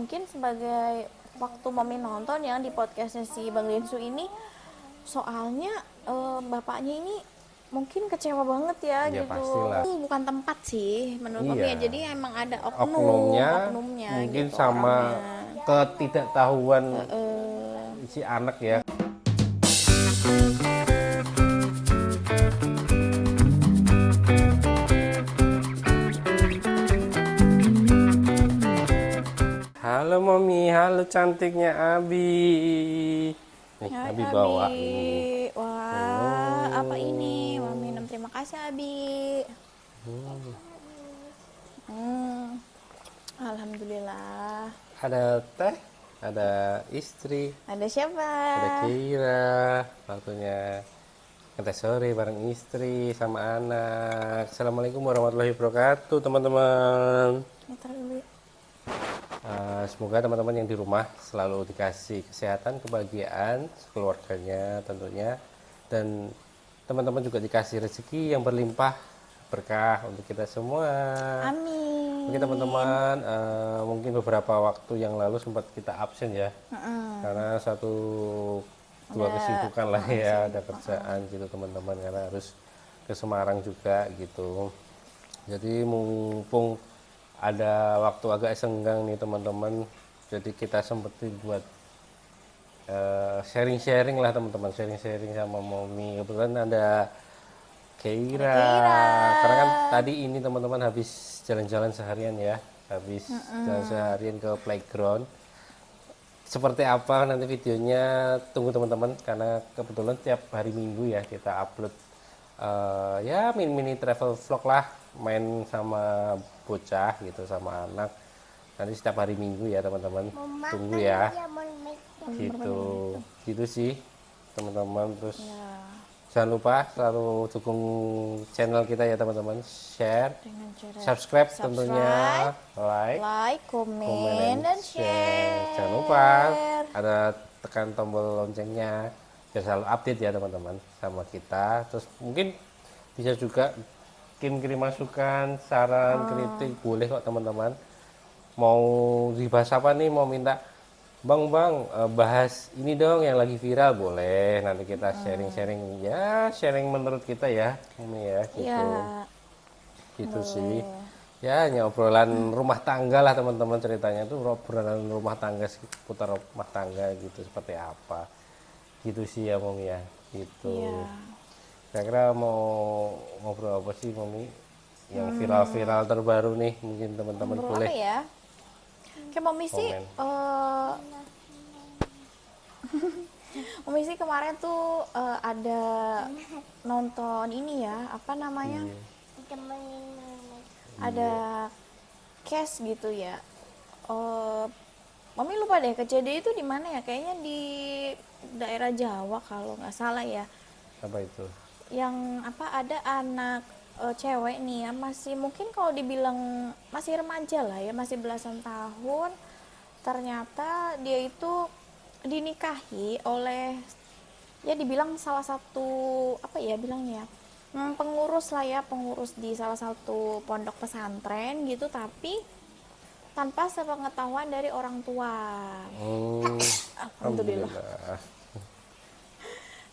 mungkin sebagai waktu Mami nonton yang di podcastnya si Bang Densu ini, soalnya bapaknya ini mungkin kecewa banget ya Ya gitu. pastilah. Bukan tempat sih menurut Mami ya, Iya. jadi emang ada Oknumnya oknumnya mungkin gitu sama orangnya. ketidaktahuan si anak ya. Halo Mami, halo cantiknya Abi. Nih, Hai Abi Abi. bawa ini. Wah, apa ini? Wah, minum, terima kasih Abi. Alhamdulillah. Ada teh, ada istri, Ada siapa? ada Kira. Waktunya ngetes sore bareng istri sama anak. Assalamualaikum warahmatullahi wabarakatuh teman-teman. Ini taruh dulu. Semoga teman-teman yang di rumah selalu dikasih kesehatan, kebahagiaan, keluarganya tentunya. Dan teman-teman juga dikasih rezeki yang berlimpah, berkah untuk kita semua. Amin. Oke teman-teman, mungkin beberapa waktu yang lalu sempat kita absen ya. Karena dua kesibukan lah ya, ada kerjaan gitu teman-teman, karena harus ke Semarang juga gitu. Jadi mumpung ada waktu agak senggang nih teman-teman, jadi kita sempetin buat sharing-sharing lah teman-teman, sharing-sharing sama Momi. Kebetulan ada Keira, karena kan tadi ini teman-teman habis jalan-jalan seharian ya, habis jalan seharian ke playground. Seperti apa nanti videonya, tunggu teman-teman, karena kebetulan tiap hari Minggu ya kita upload ya mini travel vlog lah, main sama bocah gitu, sama anak. Nanti setiap hari Minggu ya teman-teman, tunggu ya. Gitu sih teman-teman. Terus jangan lupa selalu dukung channel kita ya teman-teman, share, Dengan cara subscribe tentunya, like, komen, dan share. Jangan lupa ada tekan tombol loncengnya biar selalu update ya teman-teman sama kita. Terus mungkin bisa juga kirim masukan, saran, kritik, boleh kok teman-teman. Mau dibahas apa nih, mau minta Bang, bahas ini dong yang lagi viral, boleh. Nanti kita sharing-sharing ya, sharing menurut kita ya, ini ya, gitu. Ya, Gitu sih. Ya, hanya obrolan rumah tangga lah teman-teman, ceritanya tuh obrolan rumah tangga, seputar rumah tangga gitu, seperti apa. Gitu sih ya, Mami ya. Gitu. iya. Kira-kira mau ngobrol apa sih, Mami? Yang viral-viral terbaru nih, mungkin teman-teman Ngobrol boleh apa ya? Kayak Mami sih, komen. Mami sih kemarin tuh ada nonton ini ya, apa namanya? Ada case gitu ya. Mami lupa deh kejadian itu di mana ya? Kayaknya di daerah Jawa kalau nggak salah ya. Apa itu? Yang apa, ada anak cewek nih ya, masih mungkin kalau dibilang masih remaja lah ya, masih belasan tahun. Ternyata dia itu dinikahi oleh, ya dibilang salah satu, apa ya bilangnya, pengurus lah ya, pengurus di salah satu pondok pesantren gitu, tapi tanpa sepengetahuan dari orang tua. Alhamdulillah.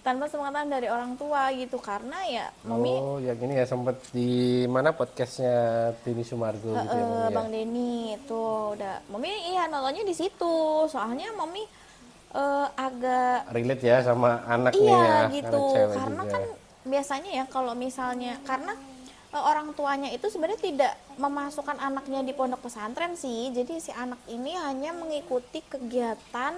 Tanpa sepengetahuan dari orang tua gitu, karena ya Mami Yang ini ya sempat di mana podcastnya Tini Sumargo gitu ya, Mami ya. Bang Denny itu udah, Mami iya nontonnya di situ, soalnya Mami agak Relate ya sama anak nih iya ya, gitu, anak cewek karena juga. kan biasanya ya kalau misalnya, karena orang tuanya itu sebenarnya tidak memasukkan anaknya di pondok pesantren sih, jadi si anak ini hanya mengikuti kegiatan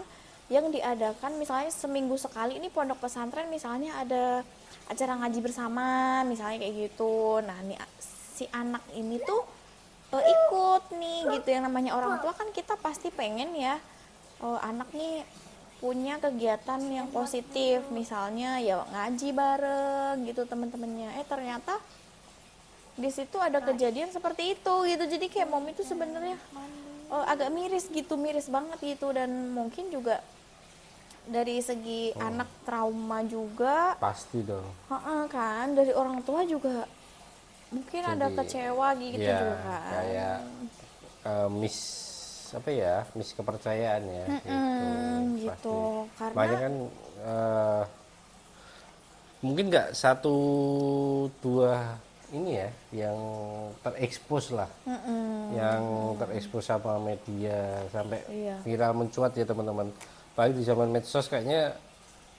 yang diadakan, misalnya seminggu sekali ini pondok pesantren misalnya ada acara ngaji bersama misalnya kayak gitu. Nah nih si anak ini tuh ikut nih gitu, yang namanya orang tua kan kita pasti pengen ya anak nih punya kegiatan yang positif, misalnya ya ngaji bareng gitu teman-temannya. Ternyata di situ ada kejadian seperti itu gitu, jadi kayak Mom itu sebenarnya agak miris gitu, miris banget gitu, dan mungkin juga dari segi anak trauma juga Pasti dong. kan, dari orang tua juga mungkin ada Jadi, kecewa gitu ya, juga kan. kayak miss apa ya, kepercayaan ya, gitu. gitu. Pasti. Karena Makanya kan mungkin nggak satu dua ini ya yang terekspos lah, yang terekspos sama media sampai iya. viral mencuat ya teman-teman. Paling di zaman medsos kayaknya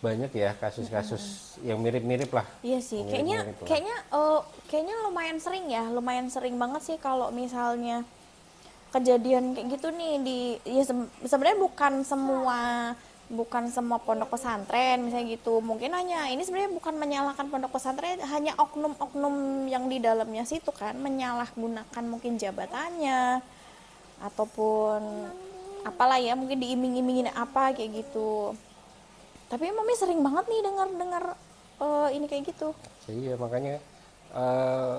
banyak ya kasus-kasus yang mirip-mirip lah. Iya sih, kayaknya Mirip-mirip lah. kayaknya kayaknya lumayan sering banget sih kalau misalnya kejadian kayak gitu nih di ya sebenarnya bukan semua pondok pesantren misalnya gitu. Mungkin hanya ini sebenarnya bukan menyalahkan pondok pesantren, hanya oknum-oknum yang di dalamnya situ kan menyalahgunakan mungkin jabatannya ataupun apalah ya, mungkin diiming-imingin apa kayak gitu. Tapi mami sering banget nih dengar-dengar ini kayak gitu. Iya makanya eh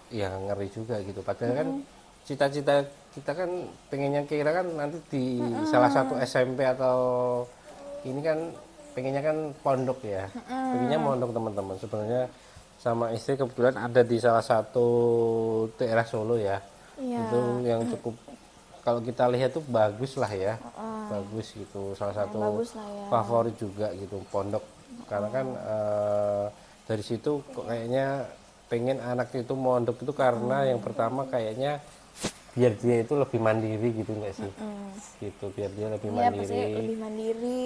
ya ngeri juga gitu. Padahal kan cita-cita kita kan pengennya kira kan nanti di salah satu SMP atau ini kan pengennya kan pondok ya. Pengennya pondok teman-teman. Sebenarnya sama istri kebetulan ada di salah satu daerah Solo ya. Iya. Itu yang cukup kalau kita lihat tuh bagus lah ya. Bagus gitu. Salah satu Bagus lah ya. favorit juga gitu pondok. Karena kan dari situ kok kayaknya pengen anak itu mondok itu karena yang pertama kayaknya biar dia itu lebih mandiri gitu nggak sih, gitu biar dia lebih Iya, pasti mandiri. lebih mandiri.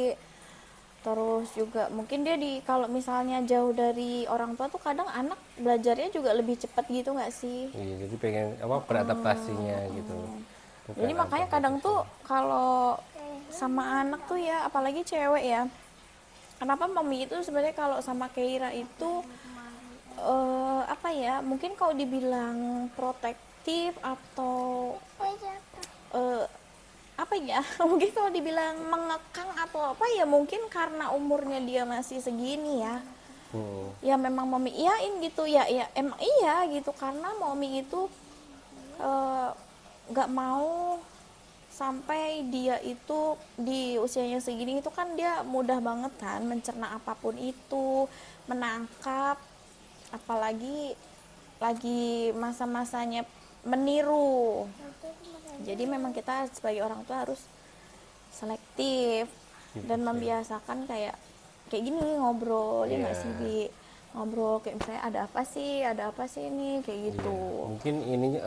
Terus juga mungkin dia kalau misalnya jauh dari orang tua tuh kadang anak belajarnya juga lebih cepat gitu nggak sih? Iya, jadi pengen apa beradaptasinya gitu. Bukan Jadi makanya kadang tuh kalau sama anak tuh ya, apalagi cewek ya. Kenapa mami itu sebenarnya kalau sama Keira itu apa ya? Mungkin kalau dibilang protektif atau eh, apa ya? Mungkin kalau dibilang mengekang atau apa ya, mungkin karena umurnya dia masih segini ya. Ya memang mami iyain gitu ya, ya emang iya gitu, karena mami itu nggak mau sampai dia itu di usianya segini itu kan dia mudah banget kan mencerna apapun itu, menangkap, apalagi lagi masa-masanya meniru. Jadi memang kita sebagai orang tua harus selektif dan membiasakan kayak gini ngobrol ya nggak sih Bi, ngobrol kayak misalnya ada apa sih ini kayak gitu. Mungkin ini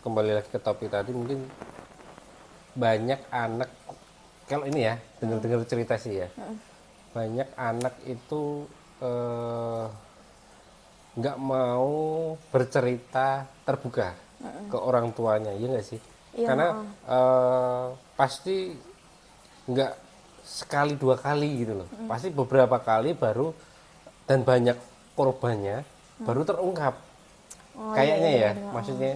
kembali lagi ke topik tadi, mungkin banyak anak kalau ini ya dengar-dengar cerita sih ya, banyak anak itu nggak mau bercerita terbuka ke orang tuanya, ya nggak sih? Iya, Karena pasti nggak sekali dua kali gitu loh, pasti beberapa kali baru dan banyak korbannya baru terungkap. Kayaknya ya, maksudnya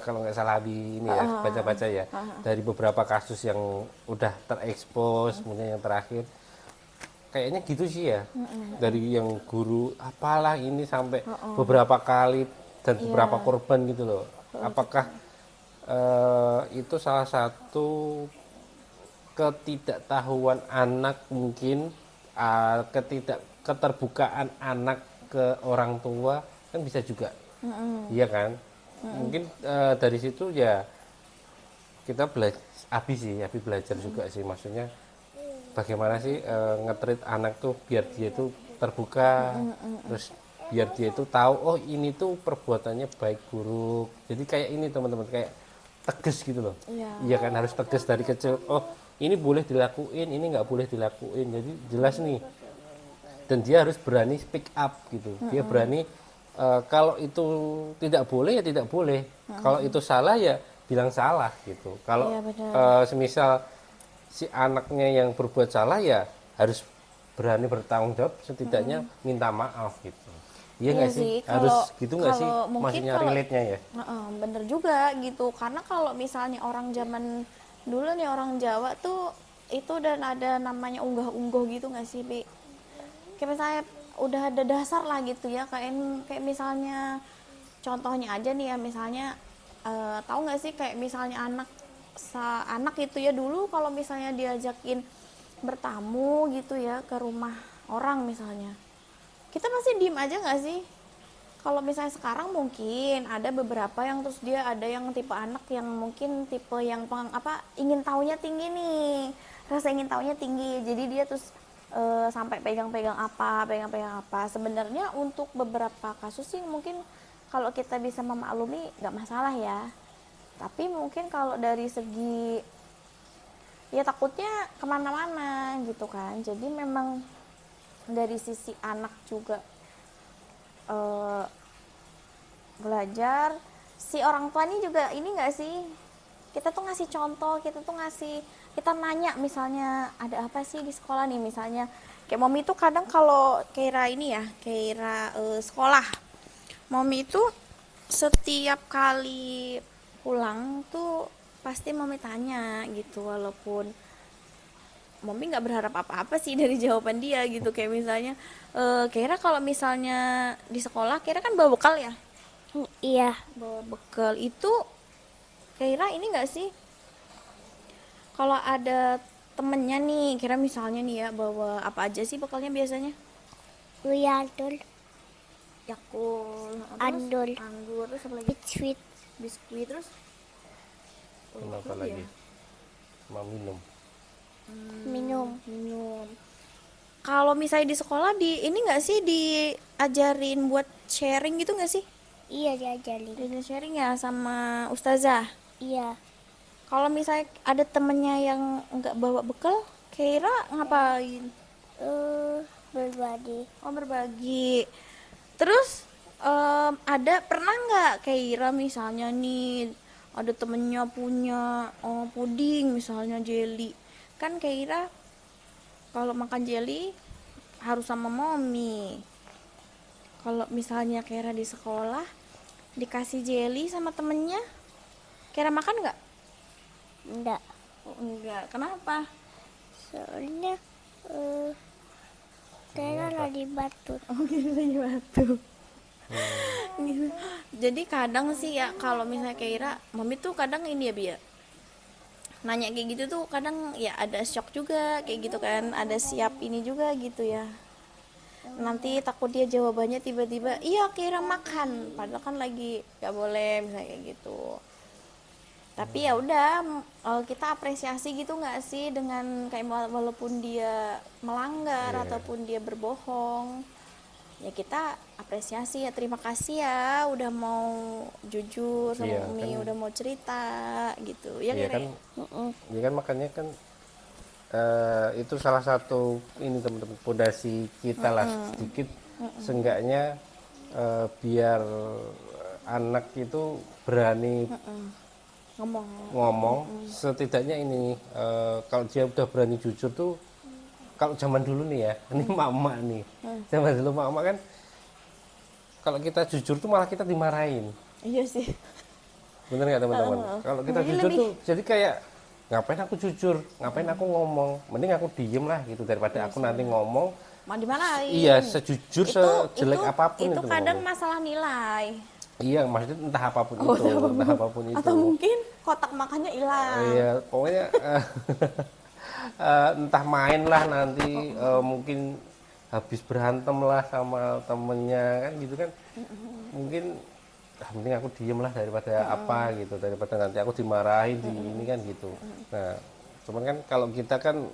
kalau nggak salah di ini ya baca-baca ya, dari beberapa kasus yang udah terekspos, kemudian yang terakhir kayaknya gitu sih ya, dari yang guru apalah ini sampai beberapa kali dan beberapa korban gitu loh. Apakah itu salah satu ketidaktahuan anak mungkin, keterbukaan anak ke orang tua kan bisa juga. Iya kan, mungkin dari situ ya kita Abi belajar juga sih, maksudnya bagaimana sih nge-treat anak tuh biar dia tuh terbuka, terus biar dia tuh tahu oh ini tuh perbuatannya baik buruk. Jadi kayak ini teman-teman, kayak tegas gitu loh. Iya kan, harus tegas dari kecil. Oh ini boleh dilakuin, ini nggak boleh dilakuin. Jadi jelas nih, dan dia harus berani speak up gitu. Dia berani kalau itu tidak boleh ya tidak boleh. Kalau itu salah ya bilang salah gitu. Kalau semisal si anaknya yang berbuat salah ya harus berani bertanggung jawab, setidaknya minta maaf gitu. Iya nggak sih? Harus gitu nggak sih? Maksudnya relate-nya ya? Bener juga gitu, karena kalau misalnya orang zaman dulu nih, orang Jawa tuh itu dan ada namanya unggah-ungguh gitu nggak sih Bi? Kayak misalnya udah ada dasar lah gitu ya, kayak misalnya contohnya aja nih ya, misalnya tahu nggak sih kayak misalnya anak itu ya dulu kalau misalnya diajakin bertamu gitu ya ke rumah orang misalnya, kita pasti diem aja nggak sih kalau misalnya sekarang mungkin ada beberapa yang terus dia ada yang tipe anak yang mungkin tipe yang ingin taunya tinggi nih, rasa ingin taunya tinggi, jadi dia terus sampai pegang-pegang apa. Sebenarnya untuk beberapa kasus sih mungkin kalau kita bisa memaklumi nggak masalah ya, tapi mungkin kalau dari segi ya takutnya kemana-mana gitu kan. Jadi memang dari sisi anak juga belajar, si orang tua ini juga ini nggak sih, kita tuh ngasih contoh, kita nanya misalnya ada apa sih di sekolah nih, misalnya kayak Mommy tuh kadang kalau Keira ini ya, Keira sekolah, Mommy itu setiap kali pulang tuh pasti Mommy tanya gitu, walaupun Mommy nggak berharap apa-apa sih dari jawaban dia gitu. Kayak misalnya Keira kalau misalnya di sekolah, Keira kan bawa bekal ya, Iya, bawa bekal itu Keira ini nggak sih, kalau ada temennya nih, Keira misalnya nih ya, bawa apa aja sih bekalnya biasanya? Wiyadul, Yakul, Andul, anggur, terus apa lagi? biskuit, Biskuit, terus Apa lagi? Sama minum. minum. Kalau misalnya di sekolah ini nggak sih diajarin buat sharing gitu nggak sih? Iya diajarin. Diajarin sharing ya sama ustazah. Iya, Kalau misalnya ada temennya yang nggak bawa bekal, Keira ngapain? berbagi. Oh, berbagi. Terus ada pernah nggak Keira misalnya nih ada temennya punya puding misalnya jelly, kan Keira kalau makan jelly harus sama Mommy. Kalau misalnya Keira di sekolah dikasih jelly sama temennya, Keira makan nggak? Enggak, Oh, enggak. Kenapa? soalnya Tera lagi batuk. Oh, gitu lagi batuk. Gitu. Jadi kadang sih ya kalau misalnya Keira, Mami tuh kadang ini ya Bia, nanya kayak gitu tuh kadang ya ada shock juga kayak gitu kan, ada siap ini juga gitu ya. Nanti takut dia jawabannya tiba-tiba iya Keira makan, padahal kan lagi gak boleh misalnya kayak gitu. Tapi ya udah kita apresiasi gitu nggak sih dengan kayak walaupun dia melanggar ataupun dia berbohong, ya kita apresiasi ya, terima kasih ya udah mau jujur sama Umi, Kan, udah mau cerita gitu ya. iya Kira kan, iya kan makanya kan itu salah satu ini teman-teman pondasi kita lah sedikit seenggaknya biar anak itu berani ngomong setidaknya ini kalau dia udah berani jujur tuh, kalau zaman dulu nih ya, ini emak-emak nih, zaman dulu emak-emak kan kalau kita jujur tuh malah kita dimarahin. iya sih, Bener nggak teman-teman? Kalau kita Jadi jujur lebih- tuh jadi kayak ngapain aku jujur, ngapain aku ngomong, mending aku diem lah gitu daripada aku nanti ngomong. mau dimarahin. Iya, sejujur sejelek apapun itu kadang ngomong. masalah nilai. Iya, maksudnya entah apapun itu, entah apapun itu. Atau mungkin kotak makannya hilang. Iya, pokoknya entah main lah nanti mungkin habis berantem lah sama temennya kan gitu kan. Mungkin mending aku diem lah daripada apa gitu, daripada nanti aku dimarahin di ini kan gitu. Nah, cuman kan kalau kita kan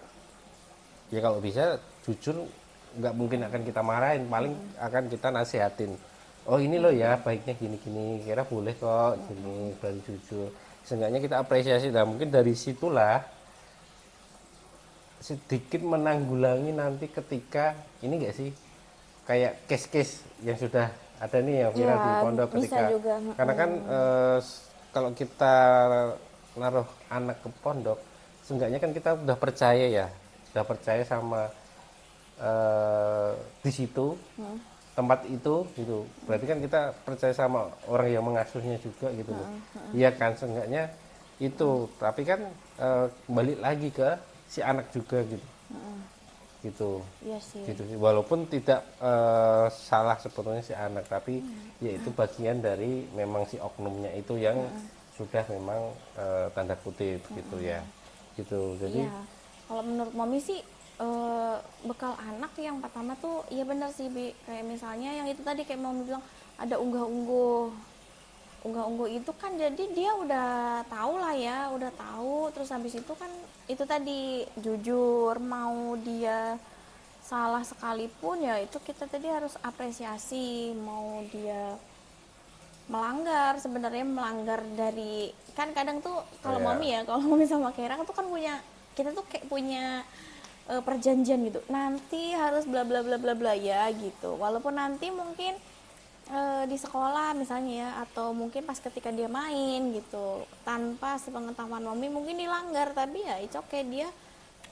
ya kalau bisa jujur nggak mungkin akan kita marahin, paling akan kita nasihatin. Oh ini loh ya baiknya gini-gini, kira boleh kok gini, baru jujur. Seenggaknya kita apresiasi, nah mungkin dari situlah sedikit menanggulangi nanti ketika ini enggak sih kayak case-case yang sudah ada nih yang viral Ya, di pondok bisa ketika juga. karena kan kalau kita naruh anak ke pondok seenggaknya kan kita udah percaya sama di situ tempat itu gitu, berarti kan kita percaya sama orang yang mengasuhnya juga gitu loh. Iya kan, seenggaknya itu, tapi kan balik lagi ke si anak juga gitu. Gitu. Iya sih. Gitu sih. Walaupun tidak salah sebetulnya si anak, tapi ya itu bagian dari memang si oknumnya itu yang sudah memang tanda kutip gitu ya. Gitu. Jadi Iya. Kalau menurut Mami sih bekal anak yang pertama tuh ya benar sih Bi, kayak misalnya yang itu tadi kayak mau bilang ada unggah-ungguh itu kan, jadi dia udah tahu lah ya, udah tahu. Terus habis itu kan itu tadi jujur, mau dia salah sekalipun ya itu kita tadi harus apresiasi. Mau dia melanggar, sebenarnya melanggar dari, kan kadang tuh kalau Iya. mami ya, kalau mami sama Kerang tuh kan punya, kita tuh kayak punya perjanjian gitu, nanti harus bla bla bla bla bla ya gitu, walaupun nanti mungkin di sekolah misalnya ya, atau mungkin pas ketika dia main gitu tanpa sepengetahuan mami mungkin dilanggar, tapi ya it's okay, dia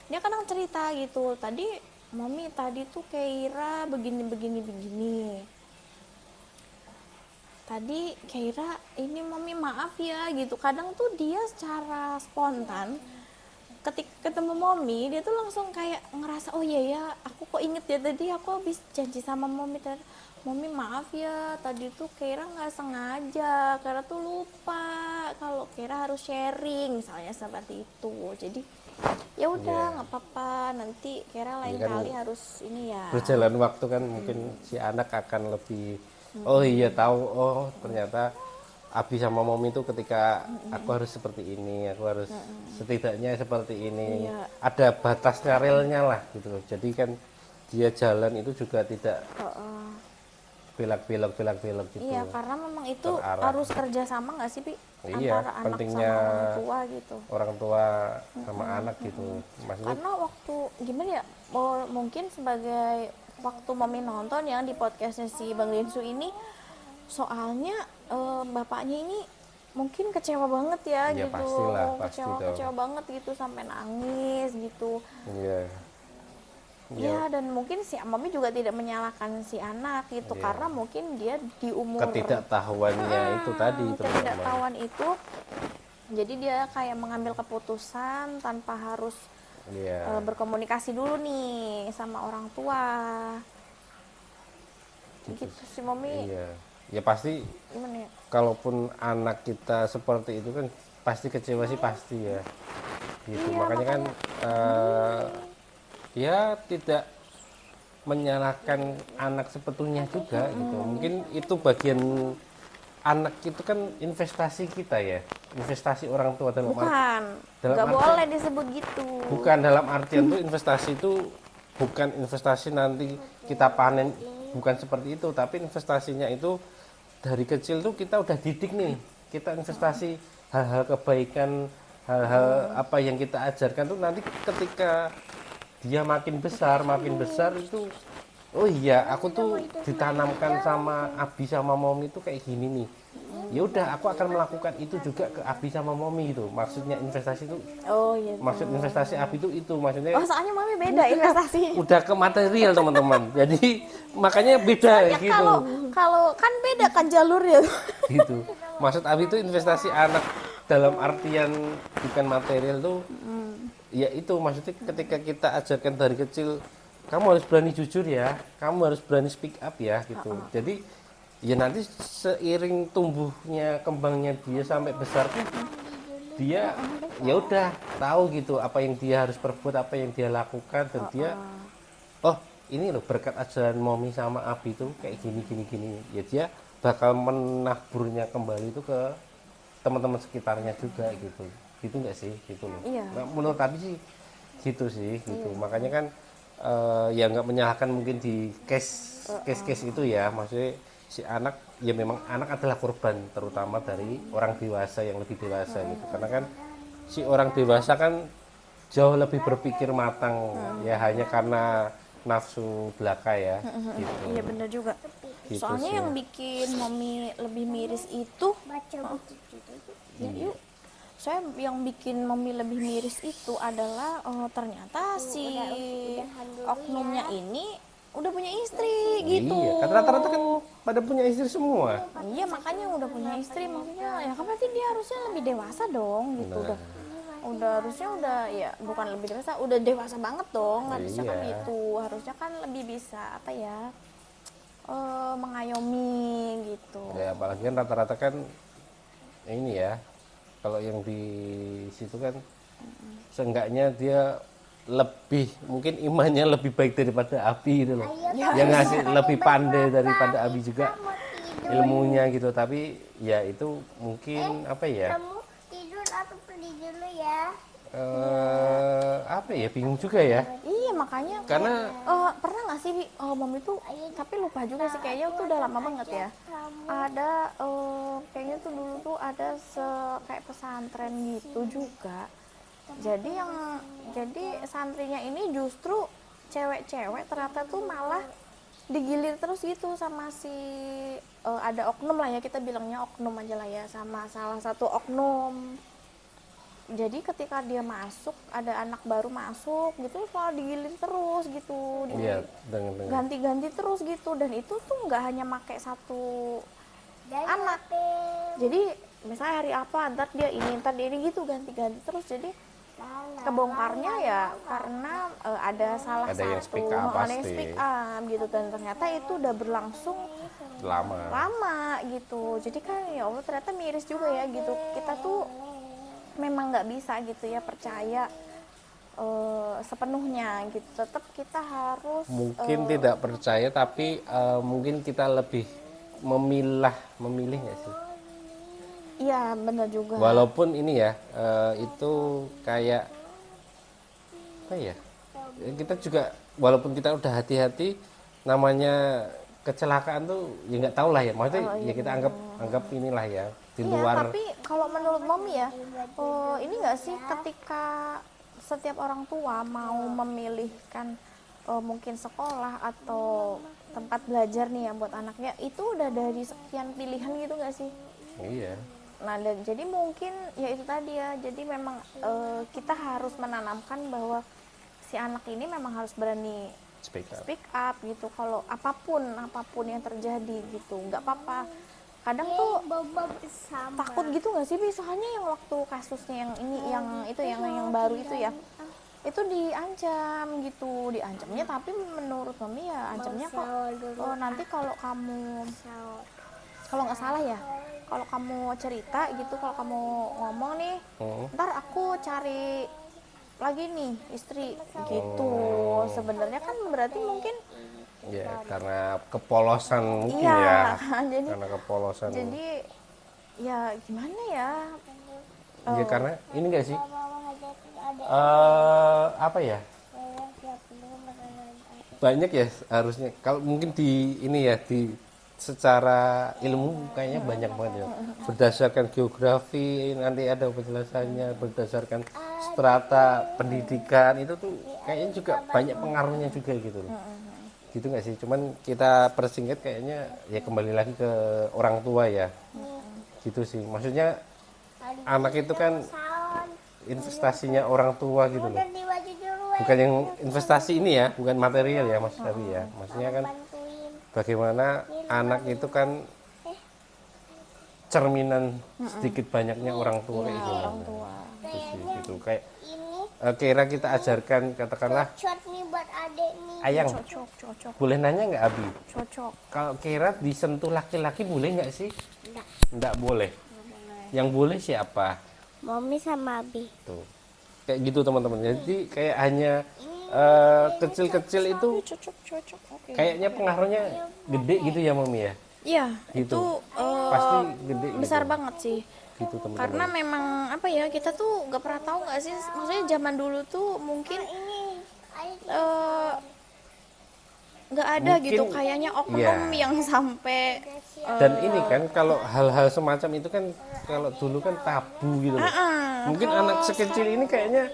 kadang cerita gitu, tadi mami tadi tuh Keira begini begini begini, tadi Keira ini mami maaf ya gitu. Kadang tuh dia secara spontan ketika ketemu mami dia tuh langsung kayak ngerasa, oh iya ya aku kok inget ya tadi aku habis janji sama mami tadi, mami maaf ya tadi tuh Keira nggak sengaja, Keira tuh lupa kalau Keira harus sharing misalnya seperti itu. Jadi ya udah Iya. nggak apa-apa, nanti Keira lain Iya kan, kali harus ini ya. berjalan waktu kan mungkin si anak akan lebih, oh iya tahu, oh ternyata Abi sama Momi itu ketika aku harus seperti ini, aku harus setidaknya seperti ini, Iya. ada batasnya, relnya lah gitu loh. Jadi kan dia jalan itu juga tidak belak-belok gitu. Iya, karena memang itu Terarah. harus kerja sama nggak sih Pi, Iya, antara anak pentingnya sama orang tua gitu. orang tua sama anak gitu. Maksudnya Karena waktu gimana ya, mungkin sebagai waktu mami nonton ya di podcastnya si Bang Densu ini, soalnya bapaknya ini mungkin kecewa banget ya, ya gitu, pastilah, pasti dong. kecewa banget gitu sampai nangis gitu. Iya. Ya, dan mungkin si mami juga tidak menyalahkan si anak gitu, Iya. karena mungkin dia di umur Ketidaktahuannya itu tadi teman-teman. ketidaktahuan itu, jadi dia kayak mengambil keputusan tanpa harus Iya. berkomunikasi dulu nih sama orang tua gitu sih mami. Iya. Ya pasti Gimana ya, kalaupun anak kita seperti itu kan pasti kecewa sih, pasti ya. Gitu. Iya, Makanya kan ya tidak menyalahkan anak sepenuhnya juga gitu. Mungkin itu bagian, anak itu kan investasi kita ya. Investasi orang tua dalam bukan, dalam nggak arti- boleh disebut gitu. bukan dalam artian tuh investasi itu bukan investasi nanti kita panen, bukan seperti itu, tapi investasinya itu dari kecil tuh kita udah didik nih, kita investasi hal-hal kebaikan, hal-hal apa yang kita ajarkan tuh nanti ketika dia makin besar itu, oh iya aku tuh ditanamkan sama Abi sama Momi itu kayak gini nih, ya udah aku akan melakukan itu juga ke Abi sama Momi gitu. Maksudnya investasi itu, Oh iya. maksud investasi Abi itu maksudnya Oh soalnya mami beda investasinya. udah ke material teman-teman, jadi makanya beda Ya gitu. kalau kan beda kan jalurnya. Gitu. Maksud Abi itu investasi anak dalam artian bukan material tuh, ya itu maksudnya ketika kita ajarkan dari kecil, kamu harus berani jujur ya, kamu harus berani speak up ya gitu. Jadi ya nanti seiring tumbuhnya kembangnya dia sampai besar tuh dia ya udah tahu gitu apa yang dia harus perbuat, apa yang dia lakukan, dan dia oh ini loh berkat ajaran Momi sama Abi itu kayak gini, ya dia bakal menaburnya kembali itu ke teman-teman sekitarnya juga gitu nggak sih, gitu loh. Iya. Nah, menurut Abi sih gitu sih gitu. Makanya kan ya nggak menyalahkan mungkin di case itu ya, maksudnya si anak ya memang anak adalah korban terutama dari orang dewasa yang lebih dewasa gitu, karena kan si orang dewasa kan jauh lebih berpikir matang ya, hanya karena nafsu belaka ya gitu. Iya bener juga. Gitu Soalnya sih. yang bikin mami lebih miris itu, Baca buku itu. ya yuk, saya yang bikin mami lebih miris itu adalah ternyata si oknumnya ini udah punya istri gitu. Iya, kan rata-rata kan pada punya istri semua. Iya makanya udah punya istri, maksudnya ya kan berarti dia harusnya lebih dewasa dong gitu. Udah harusnya udah, ya bukan lebih dewasa, udah dewasa banget dong harusnya kan Iya. gitu. Harusnya kan lebih bisa apa ya, mengayomi gitu. Ya apalagi kan rata-rata kan ini ya, kalau yang di situ kan seenggaknya dia lebih mungkin imannya lebih baik daripada Abi gitu loh. Yang ngasih lebih pandai daripada Abi juga ilmunya gitu. Tapi ya itu mungkin apa ya? Kamu tidur atau pergi dulu ya? Apa ya, bingung juga ya. Iya makanya Karena pernah nggak sih mami tuh, tapi lupa juga sih kayaknya tuh udah lama banget ya. Ada kayaknya tuh dulu tuh ada kayak pesantren gitu juga. Jadi santrinya ini justru cewek-cewek ternyata tuh malah digilir terus gitu sama si ada oknum lah ya, kita bilangnya oknum aja lah ya, sama salah satu oknum. Jadi ketika dia masuk, ada anak baru masuk gitu, selalu digilir terus gitu, iya, dengan ganti-ganti terus gitu. Dan itu tuh nggak hanya pakai satu anak. Jadi misalnya hari apa, ntar dia ini gitu, ganti-ganti terus. Jadi kebongkarnya ya karena ada salah Ada yang satu speak up ada yang pasti. speak up gitu, dan ternyata itu udah berlangsung lama gitu. Jadi kan ya Allah, ternyata miris juga ya gitu. Kita tuh memang nggak bisa gitu ya percaya sepenuhnya gitu. Tetap kita harus mungkin tidak percaya, tapi mungkin kita lebih memilih nggak sih? iya benar juga. Walaupun ini ya itu kayak apa ya? Kita juga walaupun kita udah hati-hati, namanya kecelakaan tuh ya nggak tahu lah ya. Maksudnya ya kita anggap inilah ya di Iya, luar. tapi kalau menurut Mami ya, ini nggak sih ketika setiap orang tua mau memilihkan mungkin sekolah atau tempat belajar nih ya buat anaknya, itu udah dari sekian pilihan gitu nggak sih? Iya. Nah, dan jadi mungkin ya itu tadi ya, jadi memang kita harus menanamkan bahwa si anak ini memang harus berani Speak up. speak up gitu, kalau apapun yang terjadi gitu, nggak apa-apa. Kadang tuh bersama. takut gitu nggak sih, soalnya yang waktu kasusnya yang ini yang baru itu ya, itu diancam gitu, diancamnya, tapi menurut Mami ya ancamnya kok nanti kalau nggak salah ya, kalau kamu cerita gitu, kalau kamu ngomong nih, ntar aku cari lagi nih istri gitu. Sebenarnya kan berarti mungkin Ya, karena kepolosan mungkin iya ya. kan, Karena kepolosan. jadi ya gimana ya, Ya karena ini enggak sih? Apa ya? Banyak ya harusnya. Kalau mungkin di ini ya, di secara ilmu kayaknya banyak banget ya. Berdasarkan geografi nanti ada penjelasannya, berdasarkan strata pendidikan itu tuh kayaknya juga banyak pengaruhnya juga gitu loh. Gitu nggak sih? Cuman kita persingkat kayaknya ya kembali lagi ke orang tua ya. Gitu sih. Maksudnya anak itu kan investasinya orang tua gitu loh. Bukan yang investasi ini ya, bukan material ya Mas Dawi ya. Maksudnya kan bagaimana anak itu kan cerminan sedikit banyaknya orang tua kayak gimana. orang tua. Gitu sih, gitu. Kayak kira kita ajarkan katakanlah Cocok nih buat adek nih. Ayang, Cocok boleh nanya nggak Abi? cocok Kalau Kira disentuh laki-laki boleh nggak sih? Nggak boleh. Yang boleh siapa? Mami sama Abi. Tuh. Kayak gitu teman-teman. Jadi kayak hanya kecil-kecil itu cocok oke. kayaknya pengaruhnya gede gitu ya Mami ya? Iya, Gitu. itu Pasti gede besar gitu. banget sih. Gitu teman-teman. Karena memang apa ya, kita tuh nggak pernah tahu nggak sih, maksudnya zaman dulu tuh mungkin nggak ada Mungkin, gitu kayaknya oknum iya. yang sampai Dan ini kan kalau hal-hal semacam itu kan kalau dulu kan tabu gitu loh. Mungkin anak sekecil ini kayaknya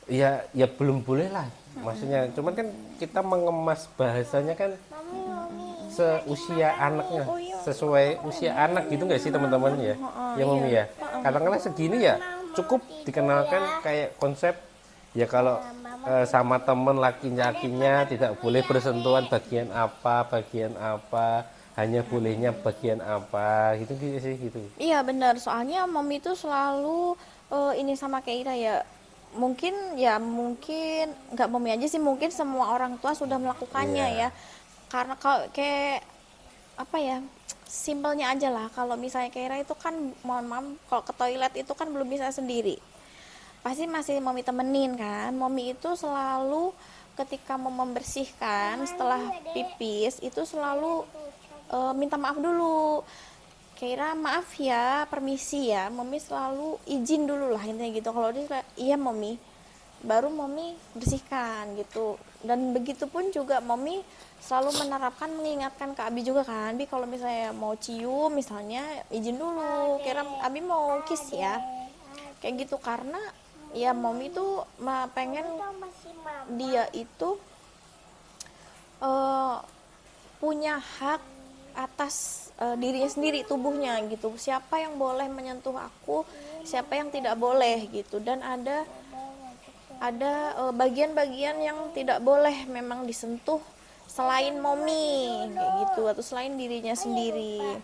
ya belum boleh lah. Maksudnya cuman kan kita mengemas bahasanya kan seusia anaknya, sesuai usia anak gitu nggak sih teman-teman ya? Ya Mami ya. Katakanlah segini ya cukup dikenalkan kayak konsep ya kalau sama temen laki-lakinya tidak boleh bersentuhan bagian apa, hanya bolehnya bagian apa gitu sih gitu. iya benar, soalnya Mami itu selalu ini sama Keira ya, mungkin nggak Mami aja sih, mungkin semua orang tua sudah melakukannya Iya. ya. Karena kalau kayak apa ya, simpelnya aja lah, kalau misalnya Keira itu kan mohon maaf, kalau ke toilet itu kan belum bisa sendiri. pasti masih Mommy temenin kan. Mommy itu selalu ketika mau membersihkan setelah pipis itu selalu minta maaf dulu. Kira maaf ya, permisi ya. Mommy selalu izin dulu lah intinya gitu. Kalau dia kayak, iya Mommy, baru Mommy bersihkan gitu. Dan begitu pun juga Mommy selalu menerapkan mengingatkan ke Abi juga kan. Abi kalau misalnya mau cium misalnya izin dulu. Kira Abi mau kiss ya. Kayak gitu karena ya Mommy tuh pengen Masih mama. dia itu eh, punya hak atas dirinya sendiri, tubuhnya gitu. Siapa yang boleh menyentuh aku, siapa yang tidak boleh gitu. Dan ada bagian-bagian yang tidak boleh memang disentuh selain Mommy kayak gitu, atau selain dirinya sendiri.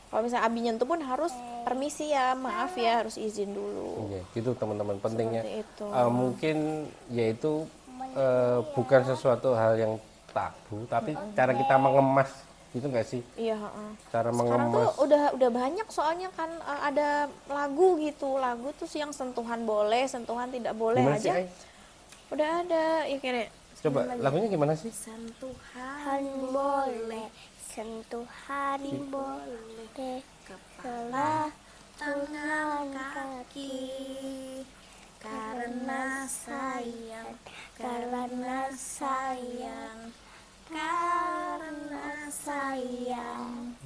Kalau misalnya Abi nyentuh pun harus permisi ya, maaf ya, harus izin dulu. Iya, gitu teman-teman pentingnya. Seperti itu. Mungkin yaitu bukan sesuatu hal yang tabu, tapi cara kita mengemas gitu nggak sih? Iya, heeh. Cara Sekarang tuh mengemas. udah banyak soalnya kan ada lagu gitu. Lagu tuh yang sentuhan boleh, sentuhan tidak boleh Gimana sih, aja. Ai? Udah ada. Ya kayak Coba lagunya gimana sih? sentuhan Boleh, sentuhan boleh, kepala, tangan, kaki, karena sayang, karena sayang, karena sayang.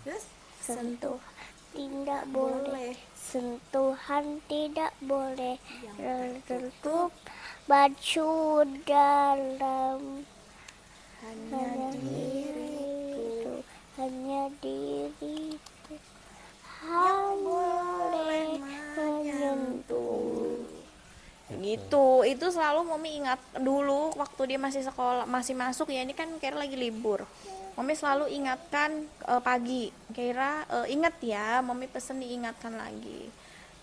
Terus sentuh tidak boleh, sentuhan tidak boleh, tertutup baju dalam hanya diriku, hanya diriku yang boleh menyentuh. Gitu, itu selalu Mommy ingat dulu waktu dia masih sekolah, masih masuk ya, ini kan Kira lagi libur. Mommy selalu ingatkan pagi, Kira ingat ya, Mommy pesen diingatkan lagi.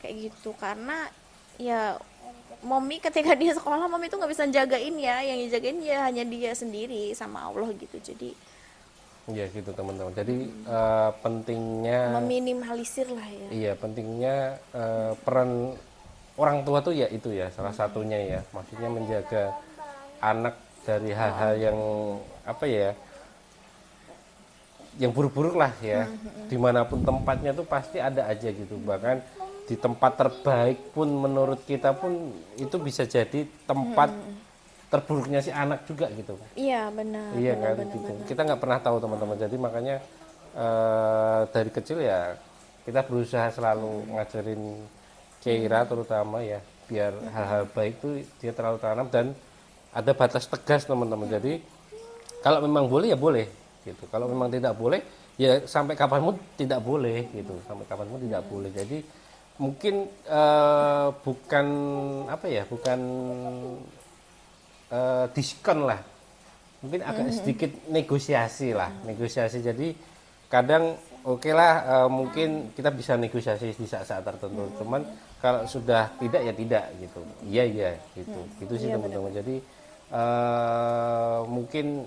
Kayak gitu, karena ya Mommy ketika dia sekolah, Mommy itu nggak bisa jagain ya, yang dijagain ya hanya dia sendiri sama Allah gitu. Jadi Iya gitu teman-teman. Jadi pentingnya, meminimalisir lah ya. iya pentingnya peran orang tua tuh ya itu ya salah satunya ya. Maksudnya menjaga anak dari hal-hal yang apa ya, yang buruk-buruk lah ya. Dimanapun tempatnya tuh pasti ada aja gitu. Bahkan di tempat terbaik pun menurut kita pun itu bisa jadi tempat terburuknya si anak juga gitu. Iya benar. Iya benar, kan benar, gitu. benar. Kita nggak pernah tahu teman-teman. Jadi makanya dari kecil ya kita berusaha selalu ngajarin Keira terutama ya biar hal-hal baik itu dia terlalu tanam dan ada batas tegas teman-teman. Jadi kalau memang boleh ya boleh gitu. Kalau memang tidak boleh ya sampai kapanpun tidak boleh gitu. Sampai kapanpun tidak boleh. Jadi mungkin bukan apa ya, bukan diskon lah, mungkin agak sedikit negosiasi lah, negosiasi. Jadi kadang oke lah, mungkin kita bisa negosiasi di saat-saat tertentu, cuman kalau sudah tidak ya tidak gitu, iya iya gitu, gitu sih teman-teman. Jadi mungkin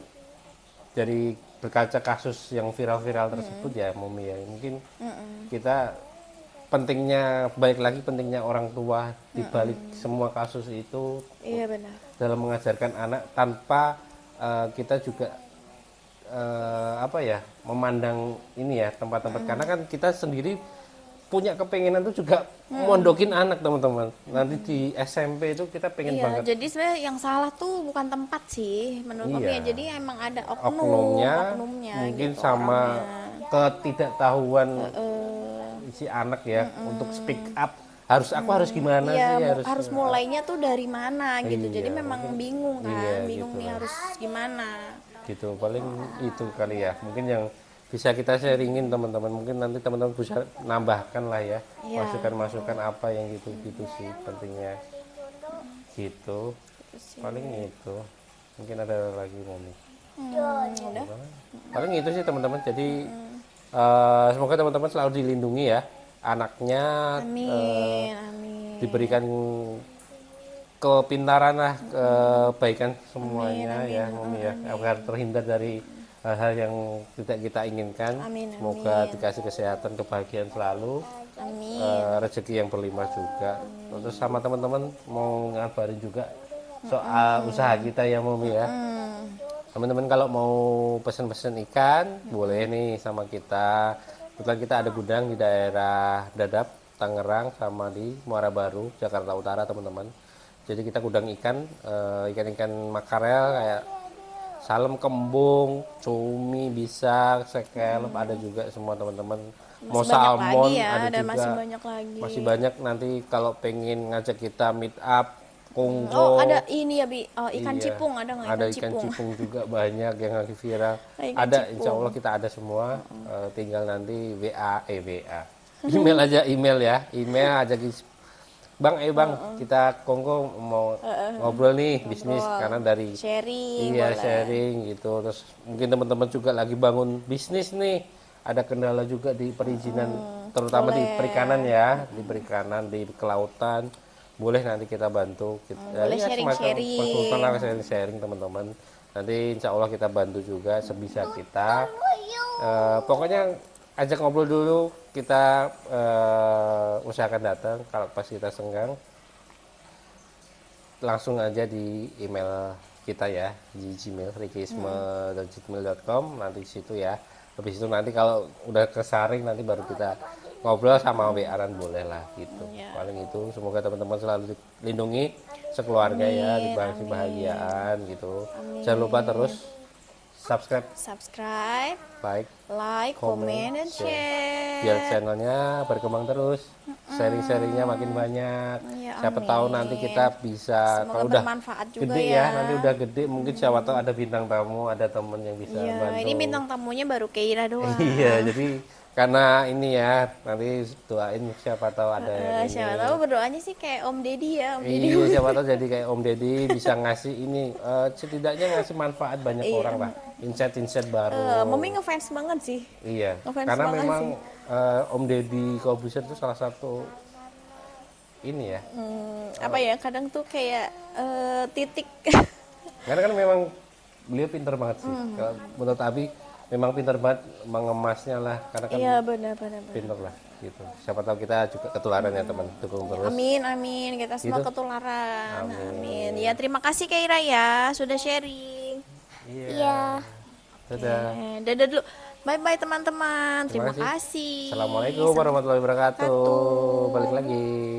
dari berkaca kasus yang viral-viral tersebut ya Mommy ya, mungkin kita pentingnya, balik lagi pentingnya orang tua di balik semua kasus itu Iya benar. dalam mengajarkan anak tanpa kita juga apa ya, memandang ini ya tempat-tempat, karena kan kita sendiri punya kepengenan tuh juga mondokin anak teman-teman. Nanti di SMP itu kita pengen Iya, banget jadi sebenarnya yang salah tuh bukan tempat sih menurut Mommy Iya. ya. Jadi emang ada oknumnya, oknumnya mungkin gitu, sama orangnya. ketidaktahuan si anak ya untuk speak up. Aku harus gimana Iya, sih, harus mulainya tuh dari mana gitu. Jadi Iya, memang mungkin- bingung kan, iya, bingung gitu nih lah. harus gimana. gitu. Paling itu kali ya mungkin yang bisa kita sharingin teman-teman. Mungkin nanti teman-teman bisa nambahkan lah ya, Iya. masukan-masukan apa yang gitu-gitu sih pentingnya gitu. Paling itu, mungkin ada lagi Mommy. Udah. Paling itu sih teman-teman. Jadi semoga teman-teman selalu dilindungi ya, anaknya Amin, amin. diberikan kepintaran lah, kebaikan semuanya ya Mommy ya, agar terhindar dari hal-hal yang tidak kita inginkan. Amin, Semoga amin. dikasih kesehatan, kebahagiaan selalu. rezeki yang berlimpah juga. Terus sama teman-teman mau ngabarin juga soal usaha kita ya Mumi ya. Teman-teman kalau mau pesen-pesen ikan boleh nih sama kita. Kebetulan kita ada gudang di daerah Dadap, Tangerang, sama di Muara Baru, Jakarta Utara teman-teman. Jadi kita gudang ikan, ikan-ikan makarel kayak salem, kembung, cumi, bisa, sekelep ada juga semua teman-teman. Mau Masih banyak salmon lagi ya, ada dan juga. masih banyak lagi. Masih banyak, nanti kalau pengen ngajak kita meet up, kongko. Oh, ada ini ya, Bi. Oh, ikan Iya. cipung ada nggak Ada ikan ikan cipung? cipung juga banyak yang lagi viral. Ikan Ada, cipung. insya Allah kita ada semua. Tinggal nanti WA. Email aja, email ya. Email aja Bang, kita kongko mau ngobrol nih bisnis karena dari Sharing, iya boleh. sharing gitu. Terus mungkin teman-teman juga lagi bangun bisnis nih. Ada kendala juga di perizinan, terutama di perikanan ya, di perikanan, di kelautan. Boleh nanti kita bantu. Boleh ya, semacam sharing-sharing. konsultan lah, sharing teman-teman. Nanti insya Allah kita bantu juga sebisa kita. Pokoknya ajak ngobrol dulu, kita usahakan datang. Kalau pas kita senggang, langsung aja di email kita ya, di Gmail, rikisme.gmail.com, nanti di situ ya. Habis itu nanti kalau udah kesaring nanti baru kita ngobrol sama WA-an boleh lah gitu. Paling itu, semoga teman-teman selalu dilindungi sekeluarga ya, dibagi kebahagiaan gitu. Jangan lupa terus subscribe, like, comment, dan share. biar channelnya berkembang terus, sharing-sharingnya makin banyak. Ya, Siapa tahu nanti kita bisa, Semoga kalau udah bermanfaat juga gede ya. nanti udah gede mungkin siapa tahu ada bintang tamu, ada temen yang bisa Iya, bantu. ini bintang tamunya baru Keira doang. Iya, jadi karena ini ya, nanti doain siapa tahu ada yang ini. Siapa tahu berdoanya sih kayak Om Deddy ya, Om Deddy. Iya, siapa tahu jadi kayak Om Deddy bisa ngasih ini, setidaknya ngasih manfaat banyak orang lah, insight baru. Mami ngefans banget sih. Iya, Ngefans karena banget memang sih. Om Deddy Kobuser itu salah satu ini ya. Apa ya, kadang tuh kayak titik. Karena kan memang beliau pinter banget sih. Kalau menurut Abi memang pinter banget mengemasnya lah, karena kan Iya, benar. pinter lah gitu. Siapa tahu kita juga ketularan ya teman, dukung terus. Amin. Kita semua Gitu. ketularan. Amin. Ya, terima kasih Keira ya sudah sharing. Iya. Dadah. Dadah dulu. Bye-bye teman-teman. Terima Terima kasih. Assalamualaikum warahmatullahi wabarakatuh. Balik lagi.